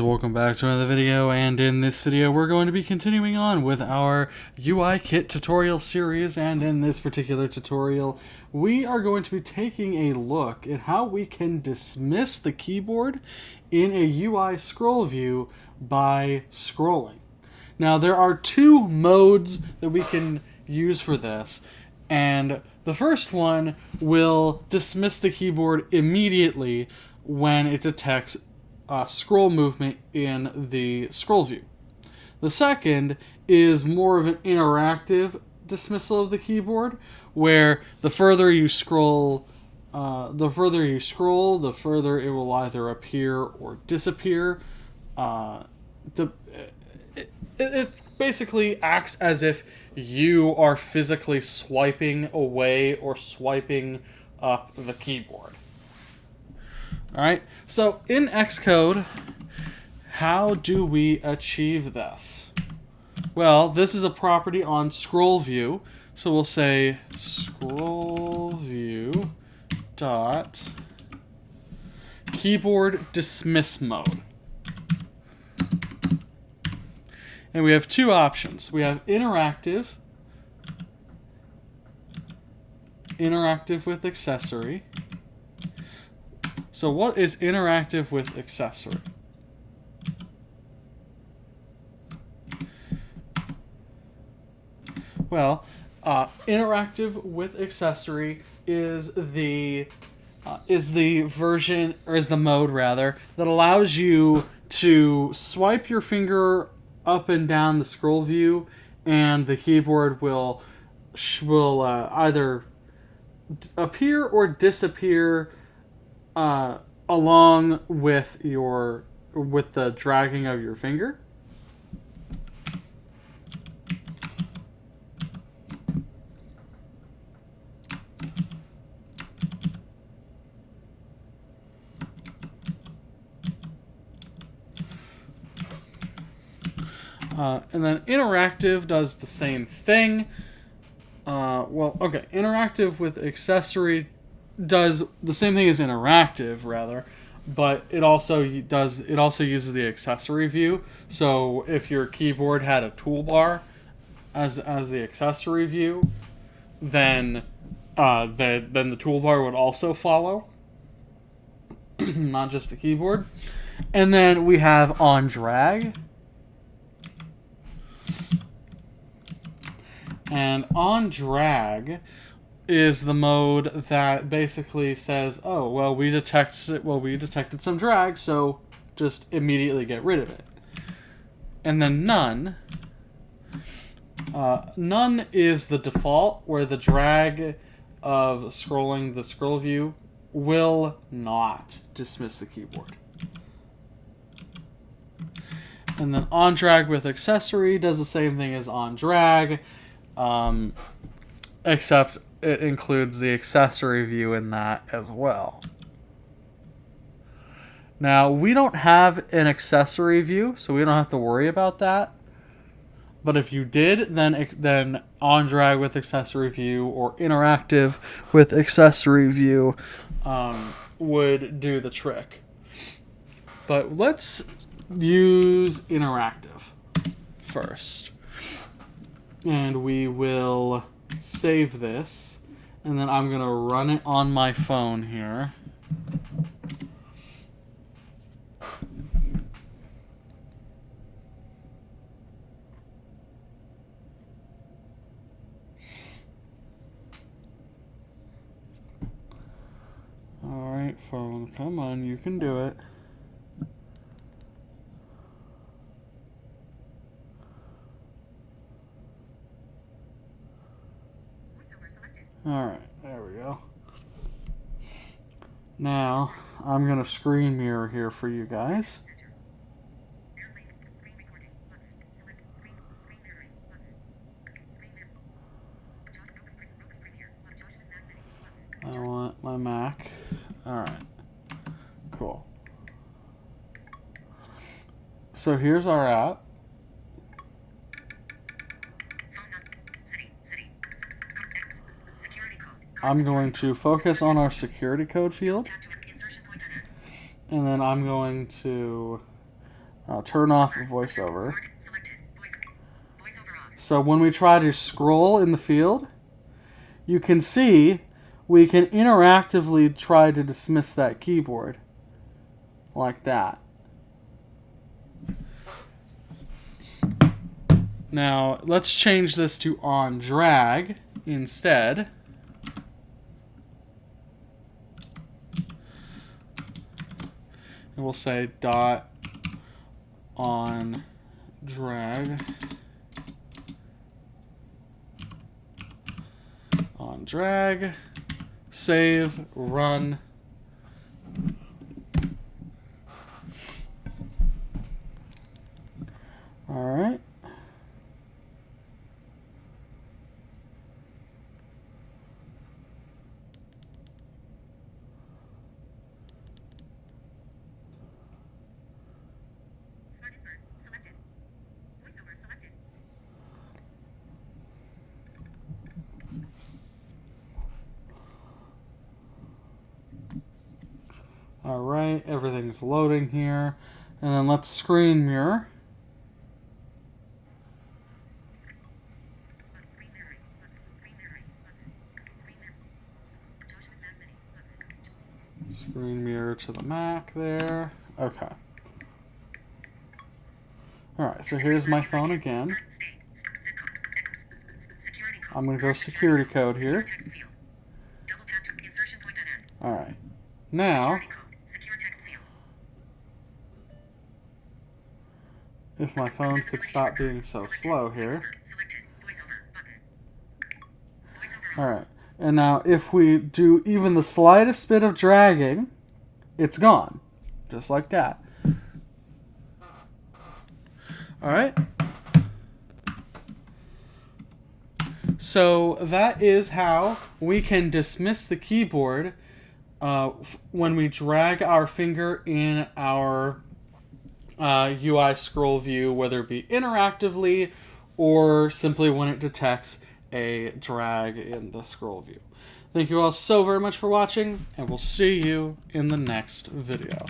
Welcome back to another video, and in this video we're going to be continuing on with our UIKit tutorial series, and in this particular tutorial we are going to be taking a look at how we can dismiss the keyboard in a UI scroll view by scrolling. Now there are two modes that we can use for this, and the first one will dismiss the keyboard immediately when it detects scroll movement in the scroll view. The second is more of an interactive dismissal of the keyboard, where the further you scroll, the further it will either appear or disappear. It basically acts as if you are physically swiping away or swiping up the keyboard. Alright, so in Xcode, how do we achieve this? Well, this is a property on scroll view, so we'll say scroll view dot keyboard dismiss mode. And we have two options. We have interactive with accessory. So what is interactive with accessory? Well, interactive with accessory is the version, or is the mode rather, that allows you to swipe your finger up and down the scroll view, and the keyboard will either appear or disappear along with the dragging of your finger. And then interactive does the same thing. Interactive with accessory does the same thing as interactive, rather, but it also uses the accessory view. So if your keyboard had a toolbar as the accessory view, then the toolbar would also follow, not just the keyboard. And then we have on drag. And on drag is the mode that basically says, oh, well, we detected some drag, so just immediately get rid of it. And then none. None is the default, where the drag of scrolling the scroll view will not dismiss the keyboard. And then on drag with accessory does the same thing as on drag, except it includes the accessory view in that as well. Now, we don't have an accessory view, so we don't have to worry about that. But if you did, then on drag with accessory view or interactive with accessory view would do the trick. But let's use interactive first. And we will save this, and then I'm going to run it on my phone here. Alright, phone, come on, you can do it. Alright, there we go. Now, I'm going to screen mirror here for you guys. I want my Mac. Alright, cool. So here's our app. I'm going to focus on our security code field. And then I'm going to I'll turn off voiceover. So when we try to scroll in the field, you can see we can interactively try to dismiss that keyboard like that. Now, let's change this to on drag instead. And we'll say dot on drag. On drag. Save, run. All right. Smart invert selected. Voiceover selected. All right, everything's loading here. And then let's screen mirror. Screen mirroring button. Screen mirroring button. Screen mirror. Joshua's Mac Mini button. Screen mirror to the Mac there. Okay. All right, so here's my phone again. I'm going to go security code here. Double tap to insertion point on end. All right. Now, Security code. Secure text field. if my phone could stop being so slow here. Selected. Voiceover button. Voiceover All right. And now if we do even the slightest bit of dragging, it's gone. Just like that. All right. So that is how we can dismiss the keyboard when we drag our finger in our UI scroll view, whether it be interactively or simply when it detects a drag in the scroll view. Thank you all so very much for watching, and we'll see you in the next video.